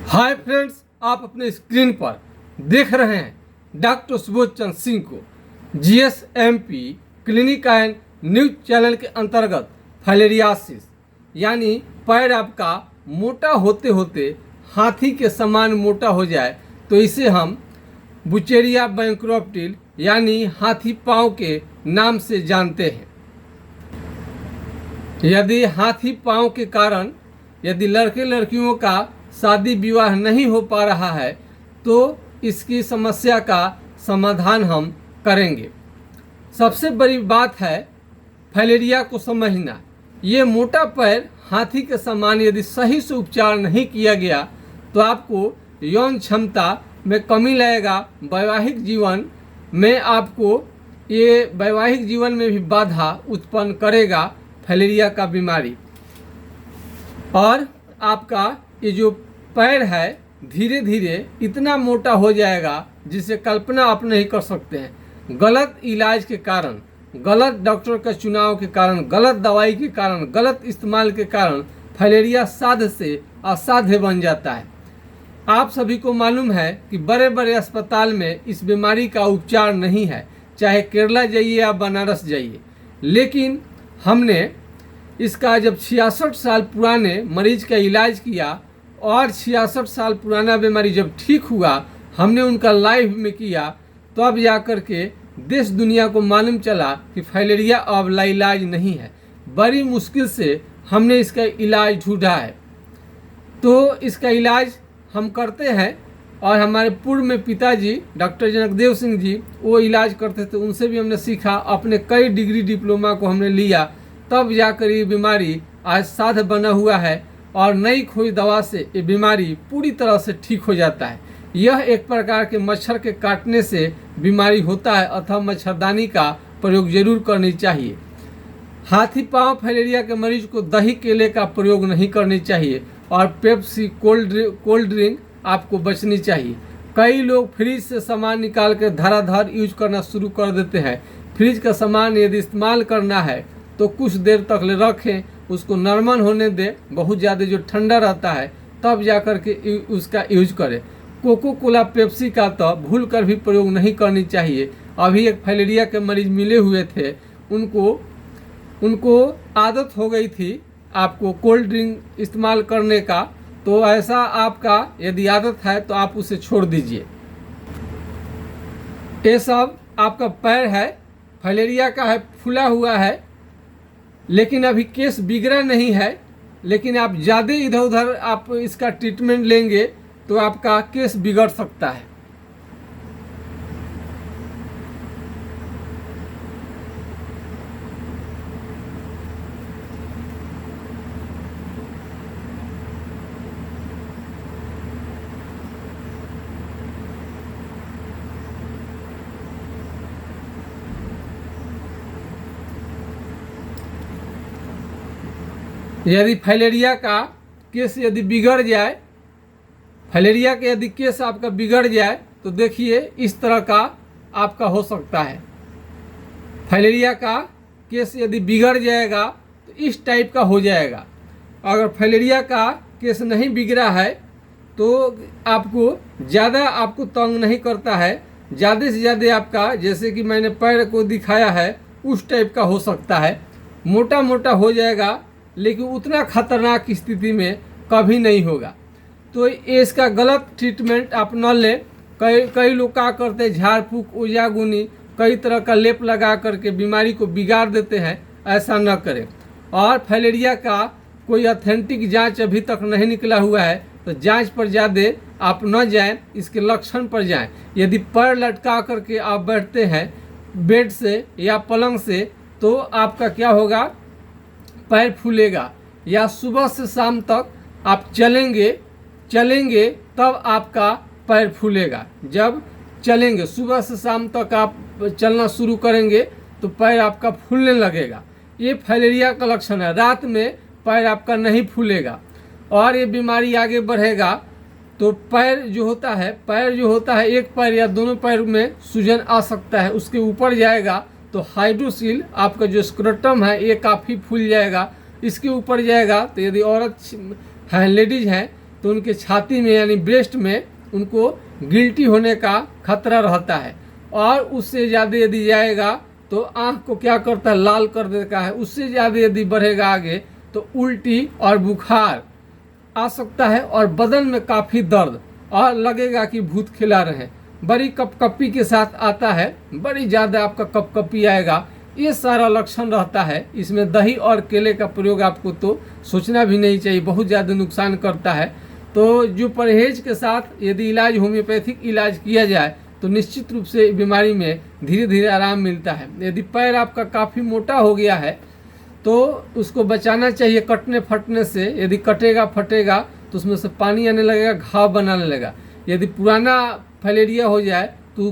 Hi friends, आप अपने screen पर देख रहे हैं डॉक्टर सुबोध चंद्र सिंह को जीएसएमपी क्लिनिक एंड न्यूज चैनल के अंतर्गत फाइलेरियासिस यानी पैर आपका मोटा होते होते हाथी के समान मोटा हो जाए तो इसे हम बुचेरिया बैंक्रोप्टिल यानी हाथी पाँव के नाम से जानते हैं। यदि हाथी पाँव के कारण यदि लड़के लड़कियों का शादी विवाह नहीं हो पा रहा है तो इसकी समस्या का समाधान हम करेंगे। सबसे बड़ी बात है फाइलेरिया को समझना। ये मोटा पैर हाथी के समान यदि सही से उपचार नहीं किया गया तो आपको यौन क्षमता में कमी लाएगा, वैवाहिक जीवन में आपको ये वैवाहिक जीवन में भी बाधा उत्पन्न करेगा फाइलेरिया का बीमारी। और आपका ये जो पैर है धीरे धीरे इतना मोटा हो जाएगा जिसे कल्पना आप नहीं कर सकते हैं। गलत इलाज के कारण, गलत डॉक्टर का चुनाव के कारण, गलत दवाई के कारण, गलत इस्तेमाल के कारण फाइलेरिया साध्य से असाध्य बन जाता है। आप सभी को मालूम है कि बड़े बड़े अस्पताल में इस बीमारी का उपचार नहीं है, चाहे केरला जाइए या बनारस जाइए। लेकिन हमने इसका जब 66 साल पुराने मरीज का इलाज किया और 66 साल पुराना बीमारी जब ठीक हुआ, हमने उनका लाइव में किया, तो अब जाकर के देश दुनिया को मालूम चला कि फाइलेरिया अब लाइलाज नहीं है। बड़ी मुश्किल से हमने इसका इलाज ढूंढा है। तो इसका इलाज हम करते हैं और हमारे पूर्व में पिताजी डॉक्टर जनकदेव सिंह जी वो इलाज करते थे, उनसे भी हमने सीखा। अपने कई डिग्री डिप्लोमा को हमने लिया, तब जाकर ये बीमारी आज साध्य बना हुआ है और नई खोज दवा से ये बीमारी पूरी तरह से ठीक हो जाता है। यह एक प्रकार के मच्छर के काटने से बीमारी होता है, अथवा मच्छरदानी का प्रयोग जरूर करनी चाहिए। हाथी पाँव फाइलेरिया के मरीज को दही केले का प्रयोग नहीं करनी चाहिए और पेप्सी कोल्ड ड्रिंक आपको बचनी चाहिए। कई लोग फ्रिज से सामान निकाल कर धड़ाधड़ यूज करना शुरू कर देते हैं। फ्रिज का सामान यदि इस्तेमाल करना है तो कुछ देर तक ले रखें, उसको नॉर्मल होने दें, बहुत ज़्यादा जो ठंडा रहता है तब जाकर के उसका यूज करें। कोको कोला पेप्सी का तो भूल कर भी प्रयोग नहीं करनी चाहिए। अभी एक फाइलेरिया के मरीज मिले हुए थे, उनको आदत हो गई थी आपको कोल्ड ड्रिंक इस्तेमाल करने का। तो ऐसा आपका यदि आदत है तो आप उसे छोड़ दीजिए। ये सब आपका पैर है फाइलेरिया का है, फूला हुआ है, लेकिन अभी केस बिगड़ा नहीं है। लेकिन आप ज़्यादा इधर उधर आप इसका ट्रीटमेंट लेंगे तो आपका केस बिगड़ सकता है। यदि फाइलेरिया का केस यदि बिगड़ जाए, फाइलेरिया के यदि केस आपका बिगड़ जाए तो देखिए इस तरह का आपका हो सकता है। फाइलेरिया का केस यदि बिगड़ जाएगा तो इस टाइप का हो जाएगा। अगर फाइलेरिया का केस नहीं बिगड़ा है तो आपको ज़्यादा आपको तंग नहीं करता है, ज़्यादा से ज़्यादा आपका जैसे कि मैंने पैर को दिखाया है उस टाइप का हो सकता है। मोटा मोटा हो जाएगा, लेकिन उतना खतरनाक स्थिति में कभी नहीं होगा। तो इसका गलत ट्रीटमेंट आप न लें। कई लोग क्या करते हैं, झाड़ फूक, ओजागुनी, कई तरह का लेप लगा करके बीमारी को बिगाड़ देते हैं। ऐसा न करें। और फाइलेरिया का कोई ऑथेंटिक जांच अभी तक नहीं निकला हुआ है तो जांच पर ज़्यादा आप न जाएं, इसके लक्षण पर जाएं। यदि पैर लटका करके आप बैठते हैं बेड से या पलंग से तो आपका क्या होगा, पैर फूलेगा। या सुबह से शाम तक आप चलेंगे तब आपका पैर फूलेगा। जब चलेंगे सुबह से शाम तक आप चलना शुरू करेंगे तो पैर आपका फूलने लगेगा। ये फाइलेरिया का लक्षण है। रात में पैर आपका नहीं फूलेगा और ये बीमारी आगे बढ़ेगा तो पैर जो होता है एक पैर या दोनों पैर में सूजन आ सकता है। उसके ऊपर जाएगा तो हाइड्रोसील आपका जो स्क्रोटम है ये काफ़ी फूल जाएगा। इसके ऊपर जाएगा तो यदि औरत है, लेडीज हैं, तो उनके छाती में यानी ब्रेस्ट में उनको गिल्टी होने का खतरा रहता है। और उससे ज़्यादा यदि जाएगा तो आँख को क्या करता है, लाल कर देता है। उससे ज़्यादा यदि बढ़ेगा आगे तो उल्टी और बुखार आ सकता है और बदन में काफ़ी दर्द और लगेगा कि भूत खिला रहे हैं। बड़ी कपकपी के साथ आता है, बड़ी ज़्यादा आपका कपकपी आएगा, ये सारा लक्षण रहता है। इसमें दही और केले का प्रयोग आपको तो सोचना भी नहीं चाहिए, बहुत ज़्यादा नुकसान करता है। तो जो परहेज के साथ यदि इलाज होम्योपैथिक इलाज किया जाए तो निश्चित रूप से बीमारी में धीरे धीरे आराम मिलता है। यदि पैर आपका काफ़ी मोटा हो गया है तो उसको बचाना चाहिए कटने फटने से। यदि कटेगा फटेगा तो उसमें से पानी आने लगेगा, घाव बनाने लगेगा। यदि पुराना फाइलेरिया हो जाए तो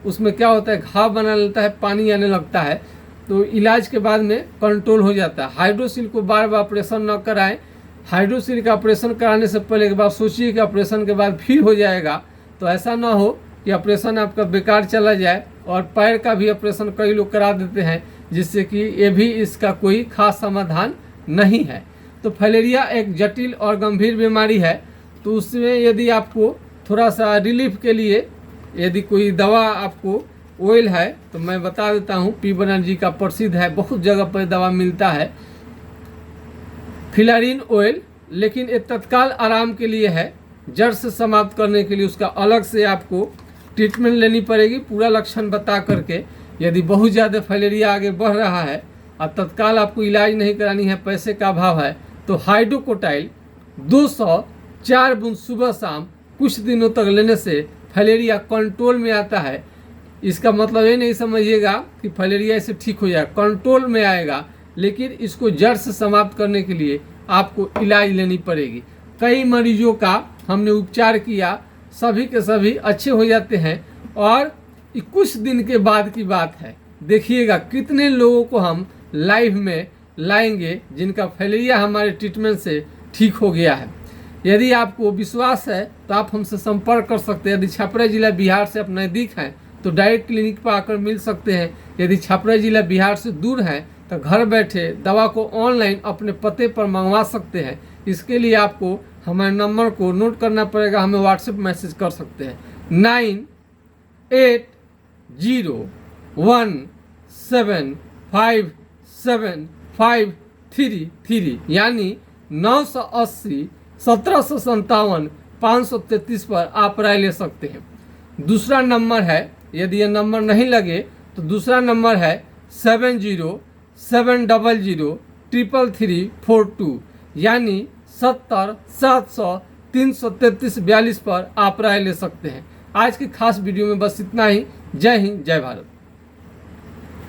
उसमें क्या होता है, घाव बना लेता है, पानी आने लगता है। तो इलाज के बाद में कंट्रोल हो जाता है। हाइड्रोसील को बार बार ऑपरेशन न कराएं। हाइड्रोसील का ऑपरेशन कराने से पहले एक बार सोचिए कि ऑपरेशन के बाद फिर हो जाएगा, तो ऐसा ना हो कि ऑपरेशन आपका बेकार चला जाए। और पैर का भी ऑपरेशन कई लोग करा देते हैं, जिससे कि ये भी इसका कोई खास समाधान नहीं है। तो फाइलेरिया एक जटिल और गंभीर बीमारी है। तो उसमें यदि आपको थोड़ा सा रिलीफ के लिए यदि कोई दवा आपको ऑयल है तो मैं बता देता हूँ, पी बनर्जी का प्रसिद्ध है, बहुत जगह पर दवा मिलता है, फिलारिन ऑयल। लेकिन ये तत्काल आराम के लिए है, जड़ से समाप्त करने के लिए उसका अलग से आपको ट्रीटमेंट लेनी पड़ेगी, पूरा लक्षण बता करके। यदि बहुत ज़्यादा फाइलेरिया आगे बढ़ रहा है और तत्काल आपको इलाज नहीं करानी है, पैसे का अभाव है, तो हाइड्रोकोटाइल 204 बूंद सुबह शाम कुछ दिनों तक लेने से फाइलेरिया कंट्रोल में आता है। इसका मतलब ये नहीं समझिएगा कि फाइलेरिया इससे ठीक हो जाएगा, कंट्रोल में आएगा, लेकिन इसको जड़ से समाप्त करने के लिए आपको इलाज लेनी पड़ेगी। कई मरीजों का हमने उपचार किया, सभी के सभी अच्छे हो जाते हैं। और कुछ दिन के बाद की बात है, देखिएगा कितने लोगों को हम लाइव में लाएंगे जिनका फाइलेरिया हमारे ट्रीटमेंट से ठीक हो गया है। यदि आपको विश्वास है तो आप हमसे संपर्क कर सकते हैं। यदि छपरा जिला बिहार से आप नज़दीक हैं तो डायरेक्ट क्लिनिक पर आकर मिल सकते हैं। यदि छपरा जिला बिहार से दूर है तो घर बैठे दवा को ऑनलाइन अपने पते पर मंगवा सकते हैं। इसके लिए आपको हमारे नंबर को नोट करना पड़ेगा, हमें व्हाट्सएप मैसेज कर सकते हैं 9801757533 यानी 980 1757 533 पर आप राय ले सकते हैं। दूसरा नंबर है, यदि यह नंबर नहीं लगे तो दूसरा नंबर है 7070333342 यानी 70 700 333 42 पर आप राय ले सकते हैं। आज की खास वीडियो में बस इतना ही। जय हिंद, जय भारत।